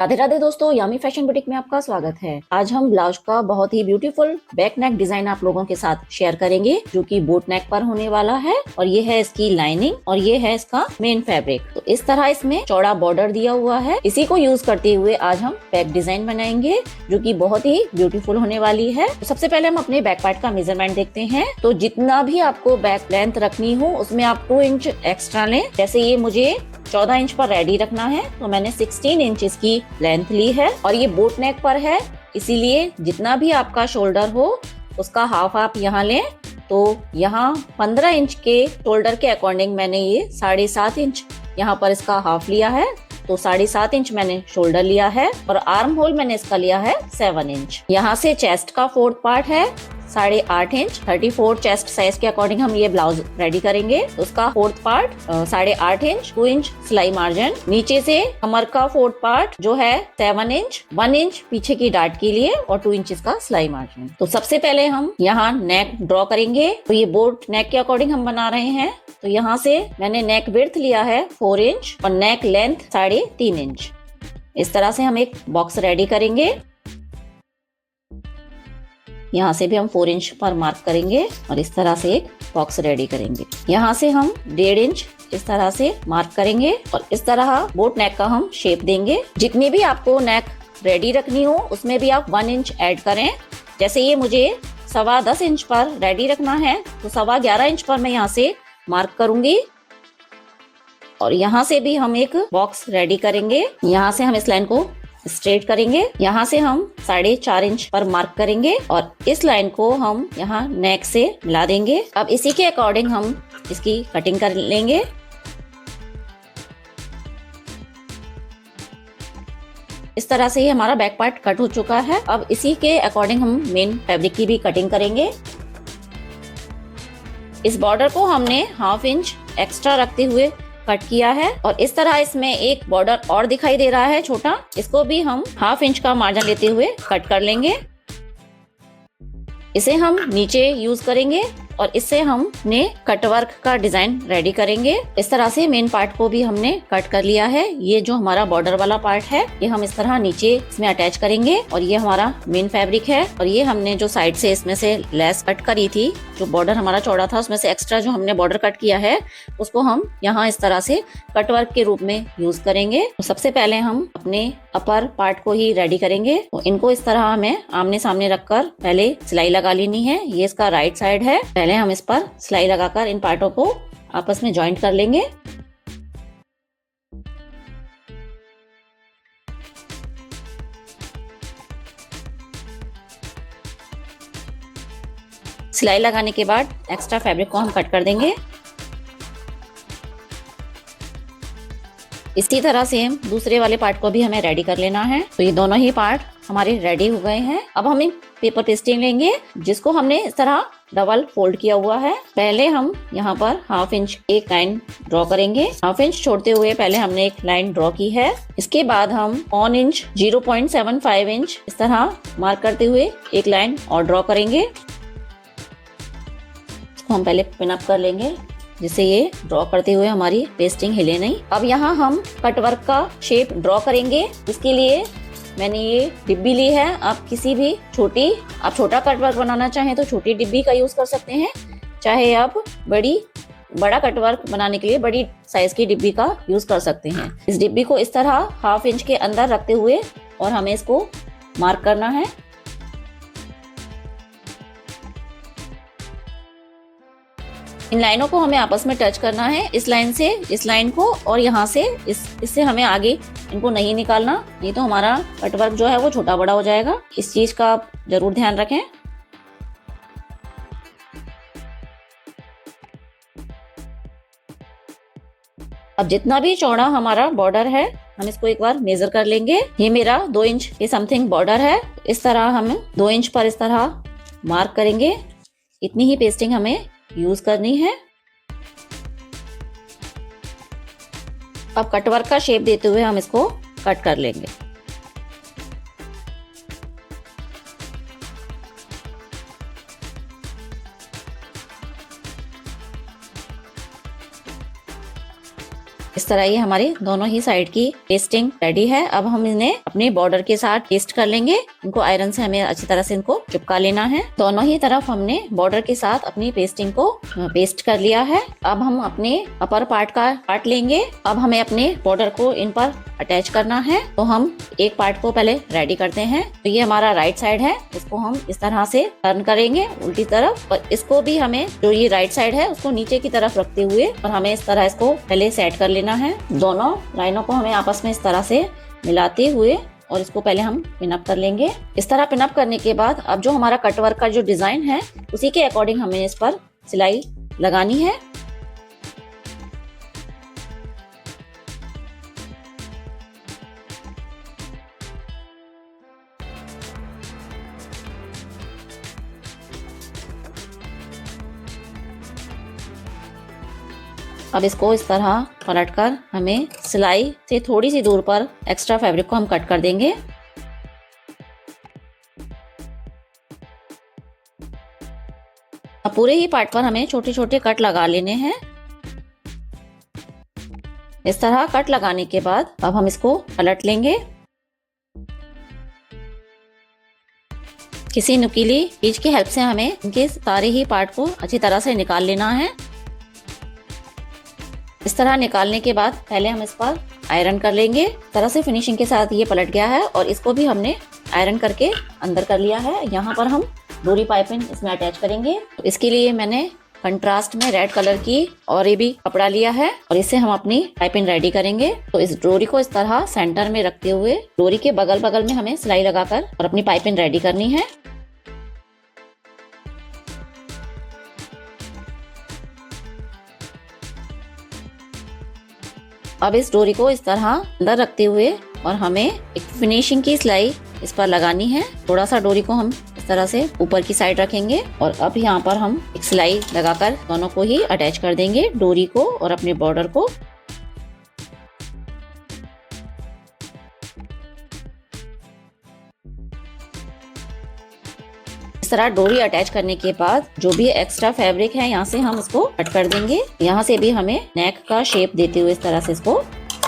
राधे राधे दोस्तों, यामी fashion boutique में आपका स्वागत है। आज हम ब्लाउज का बहुत ही ब्यूटीफुल बैक नेक डिजाइन आप लोगों के साथ शेयर करेंगे, जो कि बोट नेक पर होने वाला है। और ये है इसकी लाइनिंग और ये है इसका मेन फैब्रिक। तो इस तरह इसमें चौड़ा बॉर्डर दिया हुआ है। इसी को यूज करते हुए आज हम बैक डिजाइन बनाएंगे, जो कि बहुत ही ब्यूटीफुल होने वाली है। तो सबसे पहले हम अपने बैक पार्ट का मेजरमेंट देखते हैं। तो जितना भी आपको बैक लेंथ रखनी हो उसमें आप 2 इंच एक्स्ट्रा लें। जैसे ये मुझे 14 इंच पर रेडी रखना है, तो मैंने 16 इंच की लेंथ ली है। और ये बोट नेक पर है, इसीलिए जितना भी आपका शोल्डर हो उसका हाफ आप यहाँ लें। तो यहाँ 15 इंच के शोल्डर के अकॉर्डिंग मैंने ये 7.5 इंच यहाँ पर इसका हाफ लिया है। तो 7.5 इंच मैंने शोल्डर लिया है और आर्म होल मैंने इसका लिया है 7 इंच। यहाँ से चेस्ट का 4th पार्ट है 8.5 इंच। 34 चेस्ट साइज के अकॉर्डिंग हम ये ब्लाउज रेडी करेंगे। उसका 4th पार्ट 8.5 इंच, 2 इंच सिलाई मार्जिन। नीचे से कमर का 4th पार्ट जो है 7 इंच, 1 इंच पीछे की डाट के लिए और 2 इंच का सिलाई मार्जिन। तो सबसे पहले हम यहाँ नेक ड्रॉ करेंगे। तो ये बोट नेक के अकॉर्डिंग हम बना रहे हैं। तो यहाँ से मैंने नेक विड्थ लिया है 4 इंच और नेक लेंथ 3.5 इंच। इस तरह से हम एक बॉक्स रेडी करेंगे। यहाँ से भी हम 4 इंच पर मार्क करेंगे और इस तरह से एक बॉक्स रेडी करेंगे। यहाँ से हम 1.5 इंच इस तरह से मार्क करेंगे और इस तरह बोट नेक का हम शेप देंगे। जितनी भी आपको नेक रेडी रखनी हो उसमें भी आप 1 इंच ऐड करें। जैसे ये मुझे 10.25 इंच पर रेडी रखना है, तो 11.25 इंच पर मैं यहाँ से मार्क करूंगी। और यहाँ से भी हम एक बॉक्स रेडी करेंगे। यहाँ से हम इस लाइन को स्ट्रेट करेंगे। यहाँ से हम 4.5 इंच पर मार्क करेंगे और इस लाइन को हम यहाँ नेक से मिला देंगे। अब इसी के अकॉर्डिंग हम इसकी कटिंग कर लेंगे। इस तरह से ही हमारा बैक पार्ट कट हो चुका है। अब इसी के अकॉर्डिंग हम मेन फैब्रिक की भी कटिंग करेंगे। इस बॉर्डर को हमने 1/2 इंच एक्स्ट्रा रखते हुए कट किया है और इस तरह इसमें एक बॉर्डर और दिखाई दे रहा है छोटा। इसको भी हम 1/2 इंच का मार्जिन लेते हुए कट कर लेंगे। इसे हम नीचे यूज करेंगे और इससे हमने कटवर्क का डिजाइन रेडी करेंगे। इस तरह से मेन पार्ट को भी हमने कट कर लिया है। ये जो हमारा बॉर्डर वाला पार्ट है ये हम इस तरह नीचे इसमें अटैच करेंगे और ये हमारा मेन फैब्रिक है। और ये हमने जो साइड से इसमें से लेस कट करी थी, जो बॉर्डर हमारा चौड़ा था उसमें से एक्स्ट्रा जो हमने बॉर्डर कट किया है उसको हम यहाँ इस तरह से कटवर्क के रूप में यूज करेंगे। तो सबसे पहले हम अपने अपर पार्ट को ही रेडी करेंगे। तो इनको इस तरह हमें आमने सामने रखकर पहले सिलाई लगा लेनी है। ये इसका राइट साइड है। पहले हम इस पर सिलाई लगाकर इन पार्टों को आपस में जॉइंट कर लेंगे। सिलाई लगाने के बाद एक्स्ट्रा फैब्रिक को हम कट कर देंगे। इसी तरह से दूसरे वाले पार्ट को भी हमें रेडी कर लेना है। तो ये दोनों ही पार्ट हमारे रेडी हो गए हैं। अब हम एक पेपर पेस्टिंग लेंगे, जिसको हमने इस तरह डबल फोल्ड किया हुआ है। पहले हम यहाँ पर 1/2 इंच एक लाइन ड्रॉ करेंगे। 1/2 इंच छोड़ते हुए पहले हमने एक लाइन ड्रॉ की है। इसके बाद हम 1 इंच 0.75 इंच इस तरह मार्क करते हुए एक लाइन और ड्रॉ करेंगे। इसको हम पहले पिन अप कर लेंगे, जिससे ये ड्रॉ करते हुए हमारी पेस्टिंग हिले नहीं। अब यहाँ हम कटवर्क का शेप ड्रॉ करेंगे। इसके लिए मैंने ये डिब्बी ली है। आप किसी भी आप छोटा कटवर्क बनाना चाहें तो छोटी डिब्बी का यूज कर सकते हैं, चाहे आप बड़ा कटवर्क बनाने के लिए बड़ी साइज की डिब्बी का यूज कर सकते हैं। इस डिब्बी को इस तरह 1/2 इंच के अंदर रखते हुए और हमें इसको मार्क करना है। इन लाइनों को हमें आपस में टच करना है। इस लाइन से इस लाइन को और यहाँ से इससे हमें आगे इनको नहीं निकालना, नहीं तो हमारा कटवर्क जो है वो छोटा बड़ा हो जाएगा। इस चीज का आप जरूर ध्यान रखें। अब जितना भी चौड़ा हमारा बॉर्डर है हम इसको एक बार मेजर कर लेंगे। ये मेरा 2 इंच के समथिंग बॉर्डर है। इस तरह हम 2 इंच पर इस तरह मार्क करेंगे। इतनी ही पेस्टिंग हमें यूज करनी है। अब कटवर्क का शेप देते हुए हम इसको कट कर लेंगे। इस इस तरह ये हमारे दोनों ही साइड की पेस्टिंग रेडी है। अब हम इन्हें अपने बॉर्डर के साथ पेस्ट कर लेंगे। इनको आयरन से हमें अच्छी तरह से इनको चिपका लेना है। दोनों ही तरफ हमने बॉर्डर के साथ अपनी पेस्टिंग को पेस्ट कर लिया है। अब हम अपने अपर पार्ट का पार्ट लेंगे। अब हमें अपने बॉर्डर को इन पर अटैच करना है। तो हम एक पार्ट को पहले रेडी करते हैं। तो ये हमारा राइट साइड है, इसको हम इस तरह से टर्न करेंगे उल्टी तरफ, और इसको भी हमें जो ये राइट साइड है उसको नीचे की तरफ रखते हुए और हमें इस तरह इसको पहले सेट कर लेना है। दोनों लाइनों को हमें आपस में इस तरह से मिलाते हुए और इसको पहले हम पिनअप कर लेंगे। इस तरह पिनअप करने के बाद अब जो हमारा कटवर्क का जो डिजाइन है उसी के अकॉर्डिंग हमें इस पर सिलाई लगानी है। अब इसको इस तरह पलटकर हमें सिलाई से थोड़ी सी दूर पर एक्स्ट्रा फैब्रिक को हम कट कर देंगे। अब पूरे ही पार्ट पर हमें छोटे छोटे कट लगा लेने हैं। इस तरह कट लगाने के बाद अब हम इसको पलट लेंगे। किसी नुकीली चीज की हेल्प से हमें इनके सारे ही पार्ट को अच्छी तरह से निकाल लेना है। इस तरह निकालने के बाद पहले हम इस पर आयरन कर लेंगे। इस तरह से फिनिशिंग के साथ ये पलट गया है और इसको भी हमने आयरन करके अंदर कर लिया है। यहाँ पर हम डोरी पाइपिंग इसमें अटैच करेंगे। तो इसके लिए मैंने कंट्रास्ट में रेड कलर की और ये भी कपड़ा लिया है और इससे हम अपनी पाइपिंग रेडी करेंगे। तो इस डोरी को इस तरह सेंटर में रखते हुए डोरी के बगल बगल में हमें सिलाई लगाकर और अपनी पाइपिंग रेडी करनी है। अब इस डोरी को इस तरह अंदर रखते हुए और हमें एक फिनिशिंग की सिलाई इस पर लगानी है। थोड़ा सा डोरी को हम इस तरह से ऊपर की साइड रखेंगे और अब यहाँ पर हम एक सिलाई लगाकर दोनों को ही अटैच कर देंगे, डोरी को और अपने बॉर्डर को। इस तरह डोरी अटैच करने के बाद जो भी एक्स्ट्रा फैब्रिक है यहाँ से हम इसको कट कर देंगे। यहाँ से भी हमें नेक का शेप देते हुए इस तरह से इसको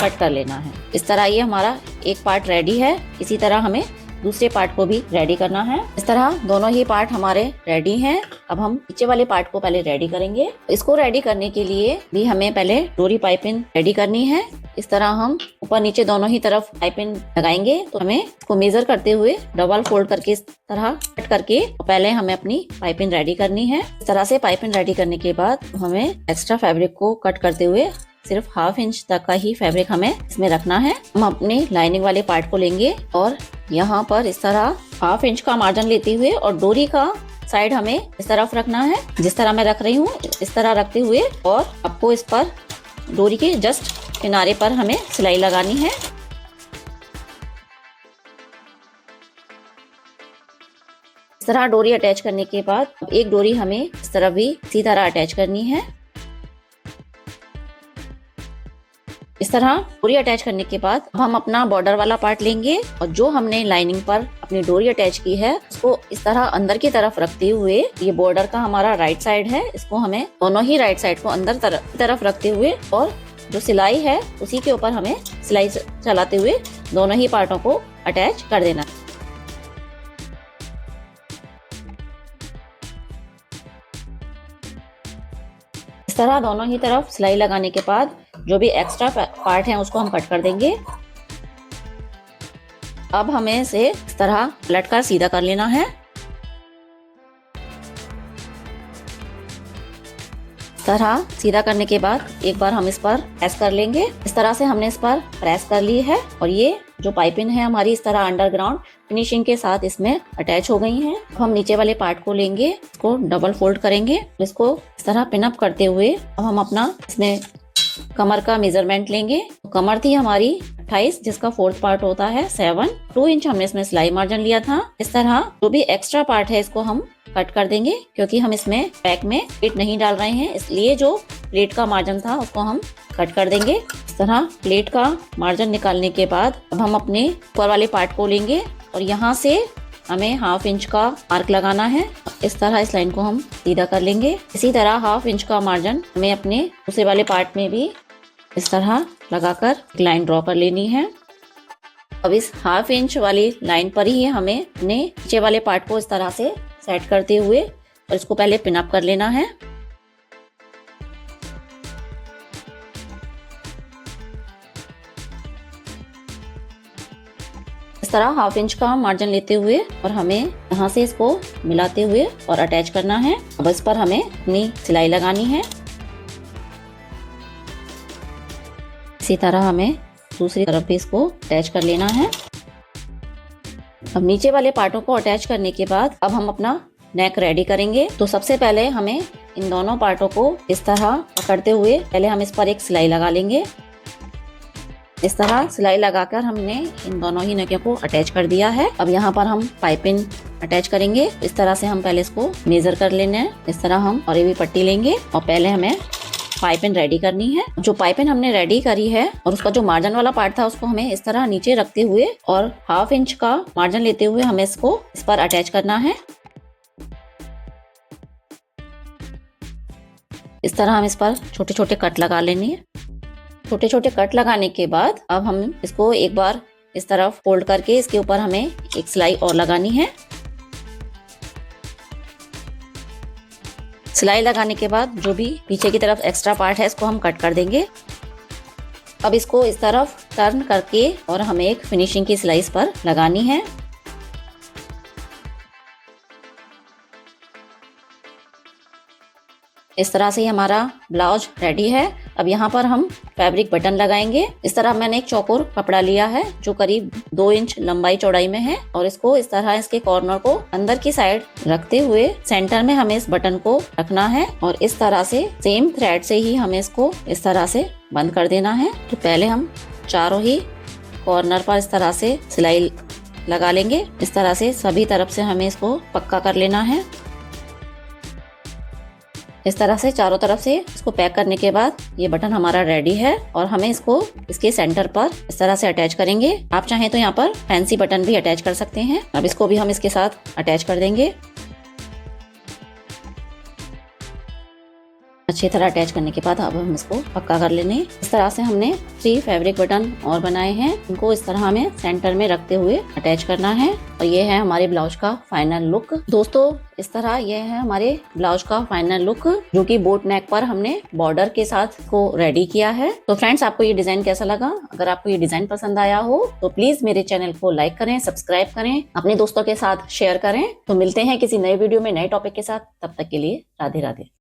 कट कर लेना है। इस तरह ये हमारा एक पार्ट रेडी है। इसी तरह हमें दूसरे पार्ट को भी रेडी करना है। इस तरह दोनों ही पार्ट हमारे रेडी हैं। अब हम नीचे वाले पार्ट को पहले रेडी करेंगे। इसको रेडी करने के लिए भी हमें पहले डोरी पाइपिंग रेडी करनी है। इस तरह हम ऊपर नीचे दोनों ही तरफ पाइपिंग लगाएंगे। तो हमें इसको मेजर करते हुए डबल फोल्ड करके इस तरह कट करके पहले हमें अपनी पाइपिंग रेडी करनी है। इस तरह से पाइपिंग रेडी करने के बाद हमें एक्स्ट्रा फैब्रिक को कट करते हुए सिर्फ 1/2 इंच तक का ही फैब्रिक हमें इसमें रखना है। हम अपने लाइनिंग वाले पार्ट को लेंगे और यहाँ पर इस तरह 1/2 इंच का मार्जिन लेते हुए और डोरी का साइड हमें इस तरफ रखना है। जिस तरह मैं रख रही हूँ इस तरह रखते हुए और आपको इस पर डोरी के जस्ट किनारे पर हमें सिलाई लगानी है। इस तरह डोरी अटैच करने के बाद एक डोरी हमें इस तरफ भी इसी तरह अटैच करनी है। इस तरह डोरी अटैच करने के बाद हम अपना बॉर्डर वाला पार्ट लेंगे और जो हमने लाइनिंग पर अपनी डोरी अटैच की है उसको इस तरह अंदर की तरफ रखते हुए, ये बॉर्डर का हमारा राइट साइड है, इसको हमें दोनों ही राइट साइड को अंदर तरफ रखते हुए और जो सिलाई है उसी के ऊपर हमें सिलाई चलाते हुए दोनों ही पार्टों को अटैच कर देना। इस तरह दोनों ही तरफ सिलाई लगाने के बाद जो भी एक्स्ट्रा पार्ट है उसको हम कट कर देंगे। अब हमें इसे इस तरह पलट कर सीधा कर लेना है। इस तरह सीधा करने के बाद एक बार हम इस पर प्रेस कर लेंगे। इस तरह से हमने इस पर प्रेस कर ली है और ये जो पाइपिंग है हमारी इस तरह अंडरग्राउंड फिनिशिंग के साथ इसमें अटैच हो गई हैं। अब हम नीचे वाले पार्ट को लेंगे, इसको डबल फोल्ड करेंगे, इसको इस तरह पिनअप करते हुए अब हम अपना इसमें कमर का मेजरमेंट लेंगे। तो कमर थी हमारी 28, जिसका 4th पार्ट होता है 7। 2 इंच हमने इसमें सिलाई मार्जिन लिया था। इस तरह जो भी एक्स्ट्रा पार्ट है इसको हम कट कर देंगे क्योंकि हम इसमें बैक में प्लेट नहीं डाल रहे हैं, इसलिए जो प्लेट का मार्जिन था उसको हम कट कर देंगे। इस तरह प्लेट का मार्जिन निकालने के बाद अब हम अपने ऊपर वाले पार्ट को लेंगे और यहाँ से हमें 1/2 इंच का मार्क लगाना है। इस तरह इस लाइन को हम सीधा कर लेंगे। इसी तरह 1/2 इंच का मार्जिन हमें अपने दूसरे वाले पार्ट में भी इस तरह लगाकर लाइन ड्रॉ कर लेनी है। अब इस 1/2 इंच वाली लाइन पर ही हमें अपने नीचे वाले पार्ट को इस तरह से सेट करते हुए और इसको पहले पिन अप कर लेना है। इस तरह 1/2 इंच का मार्जिन लेते हुए और हमें यहाँ से इसको मिलाते हुए और अटैच करना है। अब इस पर हमें अपनी सिलाई लगानी है। इसी तरह हमें दूसरी तरफ भी इसको अटैच कर लेना है। अब नीचे वाले पार्टों को अटैच करने के बाद अब हम अपना नेक रेडी करेंगे। तो सबसे पहले हमें इन दोनों पार्टों को इस तरह पकड़ते हुए पहले हम इस पर एक सिलाई लगा लेंगे। इस तरह सिलाई लगाकर हमने इन दोनों ही नेकों को अटैच कर दिया है। अब यहाँ पर हम पाइपिंग अटैच करेंगे। इस तरह से हम पहले इसको मेजर कर लेना है। इस तरह हम और ये भी पट्टी लेंगे और पहले हमें पाइपिंग रेडी करनी है। जो पाइपिंग हमने रेडी करी है और उसका जो मार्जिन वाला पार्ट था उसको हमें इस तरह नीचे रखते हुए और 1/2 इंच का मार्जिन लेते हुए हमें इसको इस पर अटैच करना है। इस तरह हम इस पर छोटे छोटे कट लगा लेने हैं। छोटे छोटे कट लगाने के बाद अब हम इसको एक बार इस तरफ फोल्ड करके इसके ऊपर हमें एक सिलाई और लगानी है। सिलाई लगाने के बाद जो भी पीछे की तरफ एक्स्ट्रा पार्ट है इसको हम कट कर देंगे। अब इसको इस तरफ टर्न करके और हमें एक फिनिशिंग की सिलाई इस पर लगानी है। इस तरह से हमारा ब्लाउज रेडी है। अब यहाँ पर हम फैब्रिक बटन लगाएंगे। इस तरह मैंने एक चौकोर कपड़ा लिया है जो करीब 2 इंच लंबाई चौड़ाई में है और इसको इस तरह इसके कॉर्नर को अंदर की साइड रखते हुए सेंटर में हमें इस बटन को रखना है और इस तरह से सेम थ्रेड से ही हमें इसको इस तरह से बंद कर देना है। तो पहले हम चारों ही कॉर्नर पर इस तरह से सिलाई लगा लेंगे। इस तरह से सभी तरफ से हमें इसको पक्का कर लेना है। इस तरह से चारों तरफ से इसको पैक करने के बाद ये बटन हमारा रेडी है और हमें इसको इसके सेंटर पर इस तरह से अटैच करेंगे। आप चाहें तो यहाँ पर फैंसी बटन भी अटैच कर सकते हैं। अब इसको भी हम इसके साथ अटैच कर देंगे। अच्छी तरह अटैच करने के बाद अब हम इसको पक्का कर लेंगे। इस तरह से हमने 3 फैब्रिक बटन और बनाए हैं। इनको इस तरह हमें सेंटर में रखते हुए अटैच करना है और ये है हमारे ब्लाउज का फाइनल लुक। दोस्तों इस तरह ये है हमारे ब्लाउज का फाइनल लुक जो कि बोट नेक पर हमने बॉर्डर के साथ को रेडी किया है। तो फ्रेंड्स आपको ये डिजाइन कैसा लगा? अगर आपको ये डिजाइन पसंद आया हो तो प्लीज मेरे चैनल को लाइक करें, सब्सक्राइब करें, अपने दोस्तों के साथ शेयर करें। तो मिलते हैं किसी नए वीडियो में नए टॉपिक के साथ। तब तक के लिए राधे राधे।